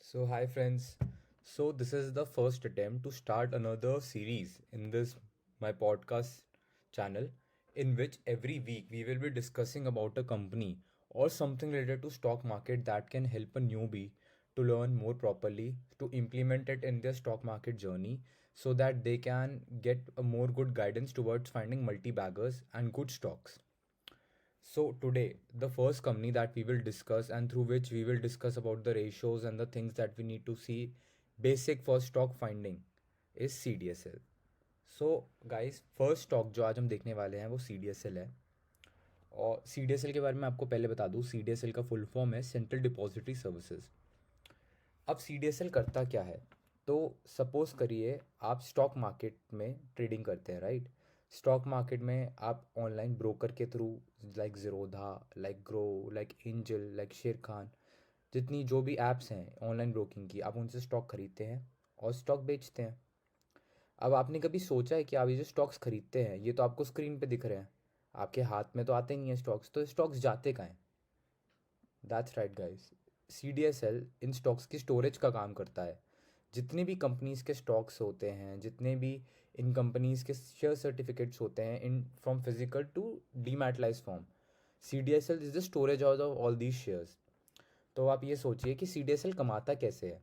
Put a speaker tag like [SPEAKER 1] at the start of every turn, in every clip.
[SPEAKER 1] So, hi friends. So, this is the first attempt to start another series in this my podcast channel in which every week we will be discussing about a company or something related to stock market that can help a newbie to learn more properly, to implement it in their stock market journey so that they can get a more good guidance towards finding multi-baggers and good stocks. So today, the first company that we will discuss and through which we will discuss about the ratios and the things that we need to see basic for stock finding is CDSL. So guys, first stock जो आज हम देखने वाले हैं वो CDSL है। और CDSL के बारे में आपको पहले बता दूँ, CDSL का फुल फॉर्म है सेंट्रल डिपॉजिटरी सर्विसेज। अब CDSL करता क्या है? तो सपोज करिए आप स्टॉक मार्केट में ट्रेडिंग करते हैं, राइट? स्टॉक मार्केट में आप ऑनलाइन ब्रोकर के through like Zerodha, like grow, like angel, like share Khan, जितनी जो भी ऐप्स हैं ऑनलाइन ब्रोकिंग की, आप उनसे स्टॉक खरीदते हैं और स्टॉक बेचते हैं। अब आपने कभी सोचा है कि आप ये जो स्टॉक्स खरीदते हैं ये तो आपको स्क्रीन पे दिख रहे हैं, आपके हाथ में तो आते नहीं हैं स्टॉक्स, तो स्टॉक्स जाते कहाँ हैं? That's right guys, CDSL in stocks की स्टोरेज का काम करता है। जितने भी कंपनीज के स्टॉक्स होते हैं, जितने भी इन कंपनीज के शेयर सर्टिफिकेट्स होते हैं in from physical to dematerialise form, CDSL is the storage of all these shares. तो आप ये सोचिए कि CDSL कमाता कैसे है।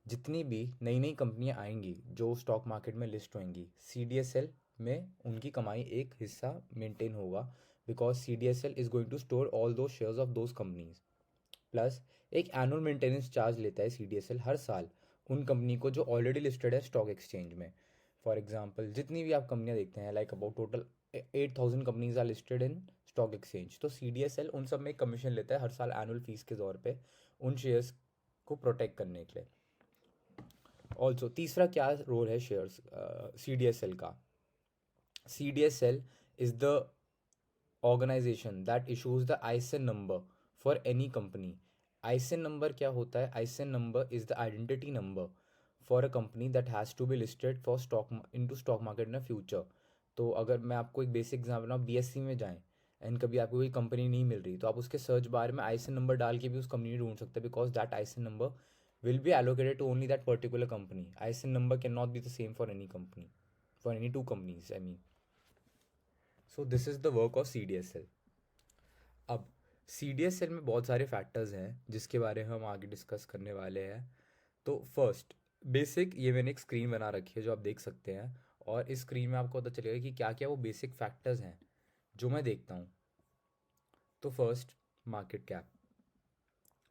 [SPEAKER 1] जितनी भी नई नई कंपनियां आएंगी जो स्टॉक मार्केट में लिस्ट होंगी, CDSL में उनकी कमाई एक हिस्सा मेंटेन होगा, because CDSL is going to store all those shares of those companies. Plus एक एनुअल मेंटेनेंस चार्ज लेता है CDSL हर साल उन कंपनी को जो ऑलरेडी लिस्टेड है स्टॉक एक्सचेंज में। फॉर एग्जांपल, जितनी भी आप कंपनियां देखते हैं, like about total 8,000 companies are listed in stock exchange, तो CDSL उन सब में कमीशन लेता है हर साल एनुअल फीस के तौर पे उन शेयर्स को प्रोटेक्ट करने के लिए। ऑल्सो तीसरा क्या रोल है शेयर्स CDSL का? CDSL is the organisation that issues the ISIN number for any company. ISIN number क्या होता है? ISIN number is the identity number for a company that has to be listed for stock into stock market in future. तो अगर मैं आपको एक basic example, आप BSC में जाएँ एंड कभी आपको कोई कंपनी नहीं मिल रही, तो आप उसके सर्च बार में ISIN नंबर डाल के भी उस कंपनी ढूंढ सकते हैं, because that ISIN number will be allocated to only that particular company. ISIN number cannot be the same for any company, for any two companies, I mean. So this is the work of CDSL. अब CDSL में बहुत सारे factors हैं जिसके बारे में हम आगे डिस्कस करने वाले हैं। तो फर्स्ट बेसिक, ये मैंने एक स्क्रीन बना रखी है जो आप देख सकते हैं, और इस स्क्रीन में आपको पता चलेगा कि क्या क्या वो बेसिक फैक्टर्स हैं जो मैं देखता हूँ। तो first, market cap.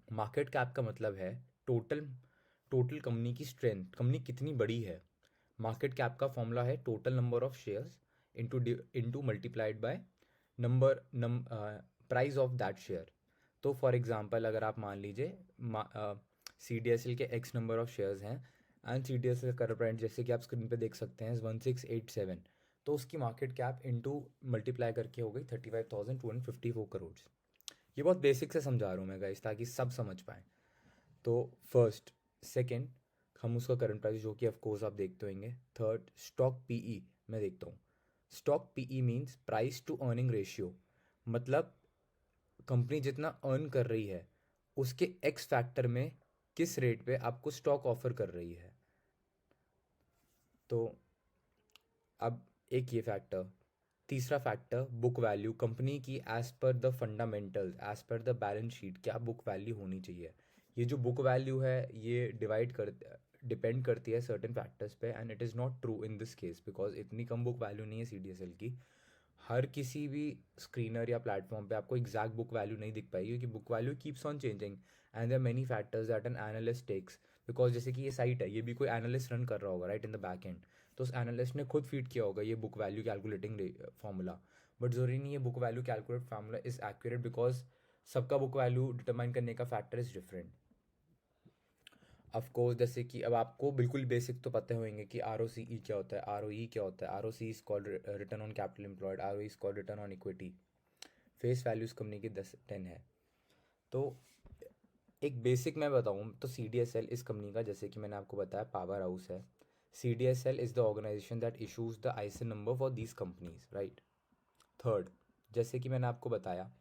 [SPEAKER 1] Market cap का मतलब है टोटल टोटल कंपनी की स्ट्रेंथ, कंपनी कितनी बड़ी है। मार्केट कैप का फॉर्मूला है total number of shares into multiplied by number price of that share. तो फॉर एग्जांपल, अगर आप मान लीजिए CDSL के X नंबर ऑफ शेयर्स हैं एंड CDSL का करंट प्राइस जैसे कि आप स्क्रीन पे देख सकते हैं 1687, तो उसकी मार्केट कैप इंटू मल्टीप्लाई करके हो गई 35,254 करोड़। ये बहुत बेसिक से समझा रहा हूँ मैं गाइस, ताकि सब समझ पाएँ। तो फर्स्ट, सेकंड, हम उसका करंट प्राइस जो कि ऑफ कोर्स आप देखते होंगे। थर्ड, स्टॉक PE मैं देखता हूँ। Stock PE means price to earning ratio, मतलब कंपनी जितना अर्न कर रही है उसके X फैक्टर में किस रेट पे आपको स्टॉक ऑफर कर रही है। तो अब एक ये फैक्टर। तीसरा फैक्टर, बुक वैल्यू, कंपनी की as per the fundamentals, as per the balance sheet क्या बुक वैल्यू होनी चाहिए। ये जो बुक वैल्यू है ये डिपेंड करती है सर्टेन फैक्टर्स पे, and it is not true in this case because इतनी कम बुक वैल्यू नहीं है CDSL की। हर किसी भी स्क्रीनर या प्लेटफॉर्म पे आपको एग्जैक्ट बुक वैल्यू नहीं दिख पाएगी, क्योंकि book value keeps on changing and there many factors that an analyst takes. Because जैसे कि ये साइट है, ये भी कोई एनालिस्ट रन कर रहा होगा right in the back and, तो उस एनालिस्ट ने खुद फीड किया होगा ये book value calculating formula. But ज़रूरी नहीं है book value calculate formula is accurate, because सबका बुक वैल्यू डिटरमाइन करने का factor is different. Of course, जैसे कि अब आपको बिल्कुल बेसिक तो पता होंगे कि ROCE क्या होता है, ROE क्या होता है। ROCE is called return on capital employed, ROE is called return on equity. Face value इस कंपनी की 10 है। तो एक बेसिक मैं बताऊँ तो CDSL इस कंपनी का, जैसे कि मैंने आपको बताया, पावर हाउस है। CDSL is the organisation that issues the ISIN number for these companies, right. Third, जैसे कि मैंने आपको बताया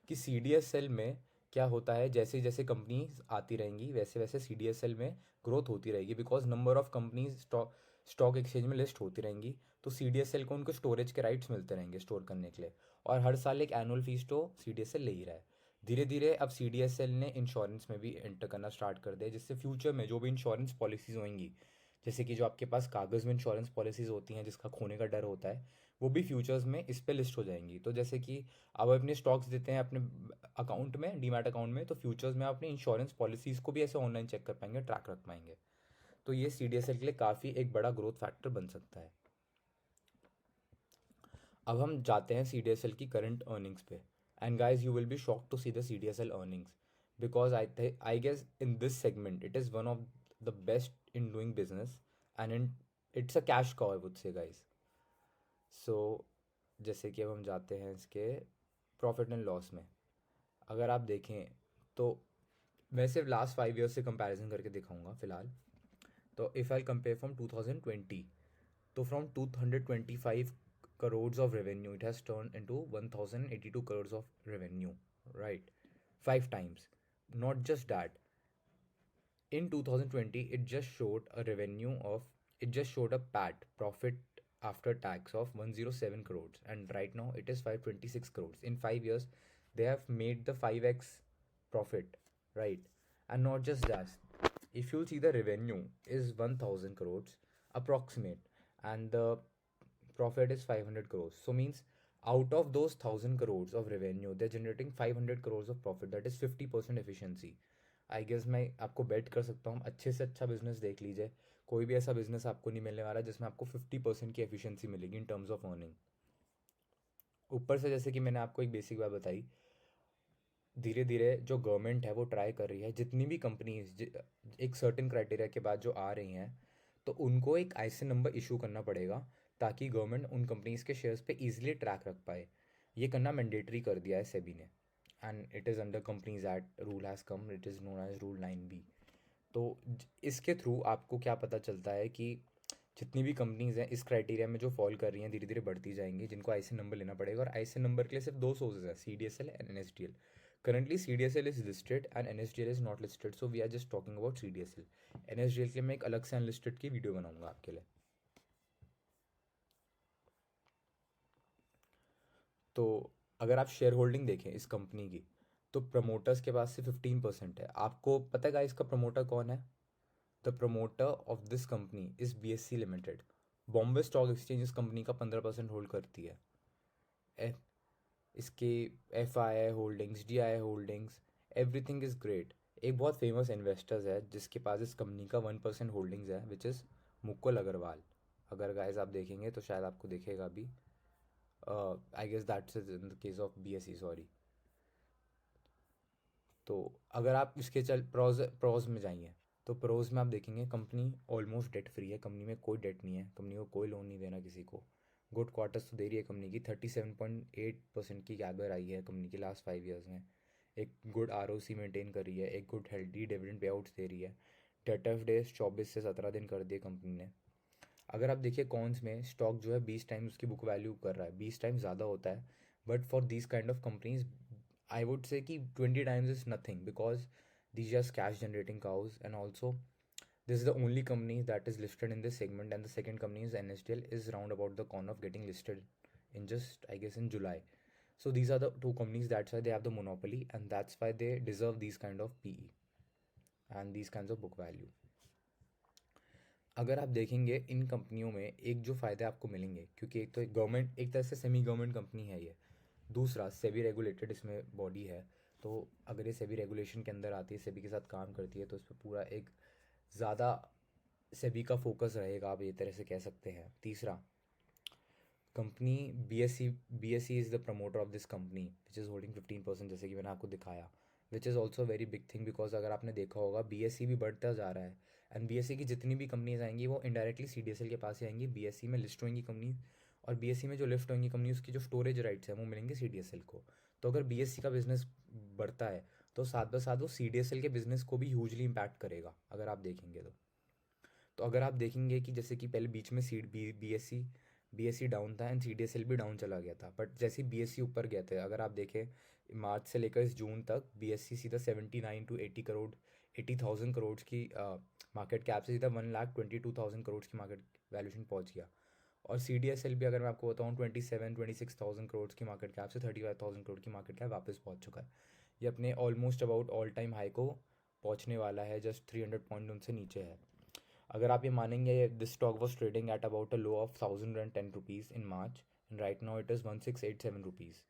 [SPEAKER 1] कि CDSL में क्या होता है, जैसे जैसे कंपनी आती रहेंगी वैसे वैसे CDSL में ग्रोथ होती रहेगी, because number of companies stock exchange में लिस्ट होती रहेंगी। तो CDSL को उनको स्टोरेज के राइट्स मिलते रहेंगे स्टोर करने के लिए, और हर साल एक एनुअल फीस तो CDSL ले ही रहा है। धीरे धीरे अब CDSL ने इंश्योरेंस में भी एंटर करना स्टार्ट कर दिया, जिससे फ्यूचर में जो भी इंश्योरेंस पॉलिसीज़ होंगी, जैसे कि जो आपके पास कागज़ में इंश्योरेंस पॉलिसीज़ होती हैं जिसका खोने का डर होता है, वो भी फ्यूचर्स में इस पे लिस्ट हो जाएंगी। तो जैसे कि आप अपने स्टॉक्स देते हैं अपने अकाउंट में, डीमैट अकाउंट में, तो फ्यूचर्स में आप अपनी इंश्योरेंस पॉलिसीज़ को भी ऐसे ऑनलाइन चेक कर पाएंगे, ट्रैक रख पाएंगे। तो ये CDSL के लिए काफ़ी एक बड़ा ग्रोथ फैक्टर बन सकता है। अब हम जाते हैं CDSL की करंट अर्निंग्स पे। And guys you will be shock to see the CDSL earnings, because I guess in this segment it is one of the best in doing business, and in its a cash cow I would से guys. सो जैसे कि अब हम जाते हैं इसके profit and loss में। अगर आप देखें तो मैं सिर्फ लास्ट 5 ईयर्स से कंपैरिजन करके दिखाऊंगा फ़िलहाल। तो इफ़ आई कंपेयर फ्रॉम 2020, तो from 225 crores of revenue it has turned into 1082 crores of revenue, right? 5 times. Not just that, in 2020 it just showed a revenue of, it just showed a PAT, profit after tax, of 107 crores, and right now it is 526 crores. In 5 years they have made the 5x profit, right? And not just that, if you see the revenue is 1000 crores approximate, and the profit is 500 crores, so means out of those 1000 crores of revenue they're generating 500 crores of profit, that is 50% efficiency. I guess मैं आपको बेट कर सकता हूँ, अच्छे से अच्छा business देख लीजिए, कोई भी ऐसा बिजनेस आपको नहीं मिलने वाला जिसमें आपको 50% की एफिशिएंसी मिलेगी इन टर्म्स ऑफ अर्निंग। ऊपर से जैसे कि मैंने आपको एक बेसिक बात बताई, धीरे धीरे जो गवर्नमेंट है वो ट्राई कर रही है, जितनी भी कंपनीज एक सर्टेन क्राइटेरिया के बाद जो आ रही हैं, तो उनको एक ISIN नंबर इशू करना पड़ेगा, ताकि गवर्नमेंट उन कंपनीज के शेयर्स पे इजीली ट्रैक रख पाए। ये करना मैंडेटरी कर दिया है सेबी ने, and it is under companies act, rule has come, it is known as rule 9B। तो इसके थ्रू आपको क्या पता चलता है कि जितनी भी कंपनीज हैं इस क्राइटेरिया में जो फॉल कर रही हैं धीरे धीरे बढ़ती जाएंगी, जिनको ISIN नंबर लेना पड़ेगा। और ISIN नंबर के लिए सिर्फ दो सोर्सेज हैं, CDSL and NSDL। Currently CDSL is listed and NSDL is not listed, so we are just talking about CDSL. NSDL के लिए मैं एक अलग से अनलिस्टेड की वीडियो बनाऊंगा आपके लिए। तो अगर आप शेयर होल्डिंग देखें इस कंपनी की, तो प्रमोटर्स के पास से 15% है। आपको पता है इसका प्रमोटर कौन है? The promoter of this company is BSC limited. Bombay stock exchange इस कंपनी का 15% होल्ड करती है। इसके FII holdings, DII holdings, everything is great. एक बहुत फेमस इन्वेस्टर्स है जिसके पास इस कंपनी का 1% होल्डिंग्स है, विच इज़ मुकुल अग्रवाल। अगर गाइस आप देखेंगे तो शायद आपको दिखेगा भी, I guess that's in the case of BSE, sorry. तो अगर आप इसके चल प्रोज में जाइए, तो प्रोज में आप देखेंगे कंपनी ऑलमोस्ट डेट फ्री है, कंपनी में कोई डेट नहीं है, कंपनी को कोई लोन नहीं देना किसी को। गुड क्वार्टर्स तो दे रही है कंपनी की, 37.8% की कैगर आई है कंपनी की लास्ट 5 ईयर्स में। एक गुड ROC मेंटेन कर रही है, एक good healthy dividend pay outs दे रही है। डेट डेज 24 से 17 दिन कर दिए कंपनी ने। अगर आप देखिए कॉन्स में, स्टॉक जो है 20 टाइम्स उसकी बुक वैल्यू कर रहा है, 20 टाइम्स ज़्यादा होता है, but for this kind of companies I would से कि 20 times is nothing, because these are cash generating cows, and also this is the only company that is listed in this segment, and the second company is NSDL, is round about the corner of getting listed in just I guess in July. So these are the two companies, that's why they have the monopoly, and that's why they deserve these kind of PE and these kinds of book value. अगर आप देखेंगे इन कंपनियों में एक जो फ़ायदे आपको मिलेंगे, क्योंकि एक तो एक गवर्नमेंट, एक तरह से सेमी गवर्नमेंट कंपनी है ये, दूसरा सेबी रेगुलेटेड इसमें बॉडी है। तो अगर ये सेबी रेगुलेशन के अंदर आती है, सेबी के साथ काम करती है, तो इस पर पूरा एक ज़्यादा सेबी का फोकस रहेगा, आप ये तरह से कह सकते हैं। तीसरा, company BSE is the promoter of this company which is holding 15%, जैसे कि मैंने आपको दिखाया, which is also very big thing, because अगर आपने देखा होगा BSE भी बढ़ता जा रहा है, एंड BSE की जितनी भी कंपनीज आएंगी वो इनडायरेक्टली CDSL के पास ही आएंगी। BSE में लिस्ट होंगी कंपनी, और BSE में जो लिस्ट होंगी कंपनी उसकी जो स्टोरेज राइट्स हैं वो मिलेंगे CDSL को। तो अगर BSE का बिजनेस बढ़ता है तो साथ ब साथ वो CDSL के बिजनेस को भी ह्यूजली इम्पैक्ट करेगा, अगर आप देखेंगे तो। अगर आप देखेंगे कि जैसे कि पहले बीच में BSE BSE डाउन था एंड CDSL भी डाउन चला गया था, बट जैसे ही BSE ऊपर गया था, अगर आप देखें मार्च से लेकर इस जून तक BSE सीधा 79 to 80 करोड़ 80,000 करोड़ की मार्केट कैप से सीधा 1,22,000 की मार्केट वैल्यूशन पहुंच गया। और CDSL भी अगर मैं आपको बताऊँ 26,000 करोड़ की मार्केट कैप से 35,000 करोड़ की मार्केट कैप वापस पहुंच चुका है। ये अपने almost about all time high को पहुंचने वाला है, जस्ट 300 पॉइंट उनसे नीचे है। अगर आप ये मानेंगे, this stock was trading at about a low of 1,010 rupees in March and right now it is 1,687 rupees.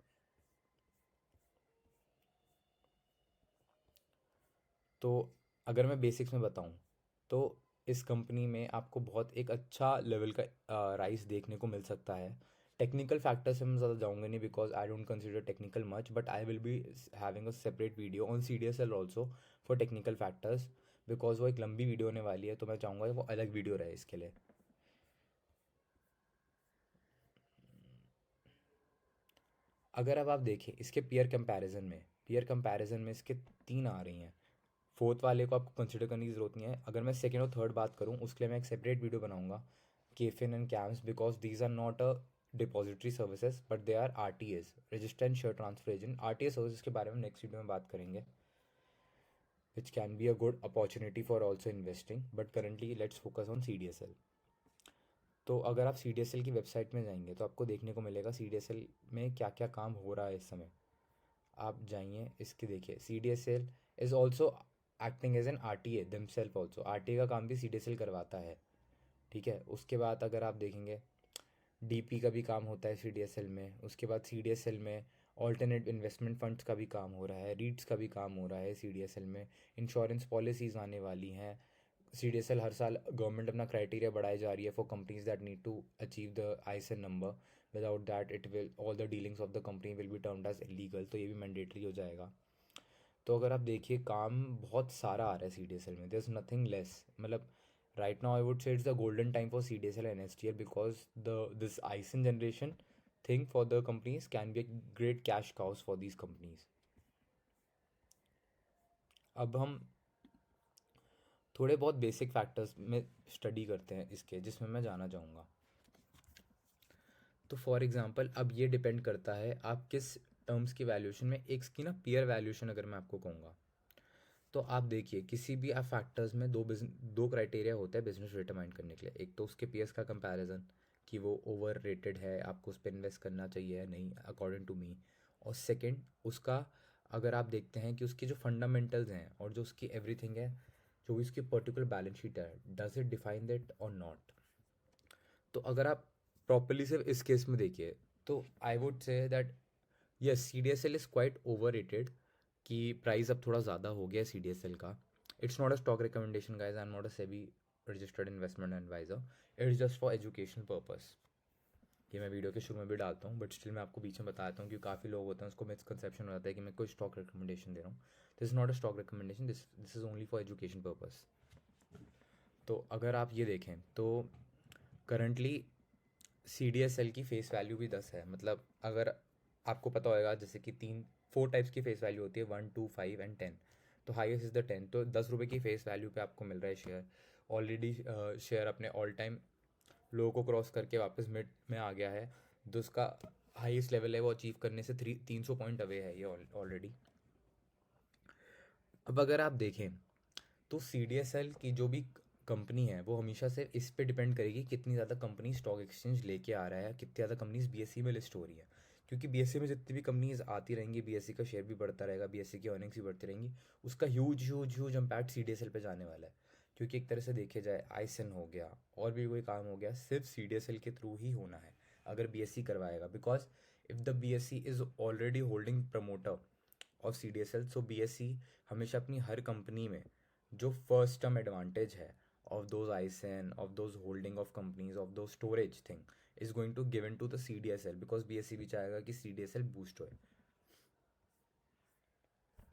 [SPEAKER 1] तो अगर मैं बेसिक्स में बताऊं तो इस कंपनी में आपको बहुत एक अच्छा लेवल का राइस देखने को मिल सकता है। टेक्निकल फैक्टर्स से मैं ज़्यादा जाऊंगा नहीं because I don't consider technical much, but I will be having a separate video on CDSL also for technical factors, because वो एक लंबी वीडियो होने वाली है, तो मैं चाहूँगा कि वो अलग वीडियो रहे इसके लिए। अगर अब आप देखें इसके पीयर कंपैरिजन में इसके तीन आ रही हैं। फोर्थ वाले को आपको कंसिडर करने की ज़रूरत नहीं है। अगर मैं सेकंड और थर्ड बात करूँ उसके लिए मैं एक सेपरेट वीडियो बनाऊंगा, KFin and CAMS, because these are not a depository services but they are RTAs, register and share transfer agent. RTA services के बारे में नेक्स्ट वीडियो में बात करेंगे, which can be a good opportunity for also investing, but currently let's focus on CDSL। तो अगर आप CDSL की वेबसाइट में जाएंगे तो आपको देखने को मिलेगा CDSL में क्या क्या काम हो रहा है इस समय। आप जाइए इसके देखिए, CDSL is also acting as an RTA themself also. RTA का काम भी CDSL करवाता है, ठीक है। उसके बाद अगर आप देखेंगे DP का भी काम होता है CDSL में। उसके बाद CDSL में ऑल्टरनेट इन्वेस्टमेंट फंड्स का भी काम हो रहा है, REITs का भी काम हो रहा है CDSL में। इंश्योरेंस पॉलिसीज़ आने वाली हैं। CDSL हर साल गवर्नमेंट अपना क्राइटेरिया बढ़ाई जा रही है for companies that need to achieve the ISIN number, without that it will all the dealings of the company will be termed as illegal, तो ये भी मैंडेटरी हो जाएगा। तो अगर आप देखिए काम बहुत सारा आ रहा है CDSL में, देयर इज नथिंग लेस, मतलब राइट नाउ आई वुड से it's the golden time for CDSL and STL because the this ISIN generation thing for the companies can be a great cash cows for these companies. अब हम थोड़े बहुत basic factors में study करते हैं इसके, जिसमें मैं जाना चाहूँगा। तो फॉर एग्जांपल अब ये डिपेंड करता है आप किस टर्म्स की वैल्यूएशन में, एक की ना पीयर वैल्यूएशन अगर मैं आपको कहूँगा, तो आप देखिए किसी भी आप फैक्टर्स में दो क्राइटेरिया होता है बिजनेस डिटरमाइन करने के लिए। एक तो उसके पीएस का कंपैरिजन कि वो ओवर रेटेड है, आपको उस पर इन्वेस्ट करना चाहिए या नहीं अकॉर्डिंग टू मी। और सेकंड उसका, अगर आप देखते हैं कि उसकी जो फंडामेंटल्स हैं और जो उसकी एवरीथिंग है, जो भी उसकी पर्टिकुलर बैलेंस शीट है, डज इट डिफाइन दैट और नॉट। तो अगर आप प्रॉपरली सिर्फ इस केस में देखिए तो I would say that yes CDSL is quite overrated price अब थोड़ा ज़्यादा हो गया है CDSL का। It's not a stock recommendation guys, I am not a SEBI registered investment adviser, it's just for education purpose. ये मैं video के शुरू में भी डालता हूँ, बट स्टिल मैं आपको बीच में बताता हूँ कि काफ़ी लोग होते हैं उसको मिसकंसेप्शन हो जाता है कि मैं कोई स्टॉक रिकमेंडेशन दे रहा हूँ। This is not a stock recommendation, this is only for education purpose. तो अगर आप ये देखें तो करंटली CDSL की फेस वैल्यू भी 10 है, मतलब अगर आपको पता होगा जैसे कि 4 टाइप्स की फेस वैल्यू होती है, 1, 2, 5 एंड 10। तो हाईएस्ट इज़ द 10, तो 10 रुपये की फेस वैल्यू पे आपको मिल रहा है शेयर। ऑलरेडी शेयर अपने ऑल टाइम लो को क्रॉस करके वापस मिड में आ गया है, तो उसका हाईएस्ट लेवल है वो अचीव करने से 300 पॉइंट अवे है ये ऑलरेडी। अब अगर आप देखें तो CDSL की जो भी कंपनी है वो हमेशा से इस पे डिपेंड करेगी कितनी ज़्यादा कंपनी स्टॉक एक्सचेंज लेके आ रहा है, कितनी ज़्यादा कंपनीज BSE में लिस्ट हो रही है। क्योंकि BSE में जितनी भी कंपनीज आती रहेंगी, BSE का शेयर भी बढ़ता रहेगा, BSE की अर्निंग्स भी बढ़ती रहेंगी, उसका huge huge huge impact CDSL पे जाने वाला है। क्योंकि एक तरह से देखे जाए ISIN हो गया और भी कोई काम हो गया, सिर्फ CDSL के थ्रू ही होना है अगर BSE करवाएगा, because if the BSE is already holding promoter of CDSL, so BSE हमेशा अपनी हर कंपनी में जो फर्स्ट टर्म एडवांटेज है of those ISIN, of those holding of companies, of those storage thing is going to given to the CDSL, because BSE भी चाहेगा कि CDSL boost होए।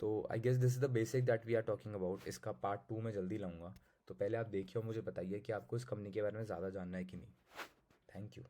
[SPEAKER 1] तो I guess this is the basic that we are talking about. इसका part 2 मैं जल्दी लाऊंगा, तो पहले आप देखिए और मुझे बताइए कि आपको इस कंपनी के बारे में ज़्यादा जानना है कि नहीं। Thank you.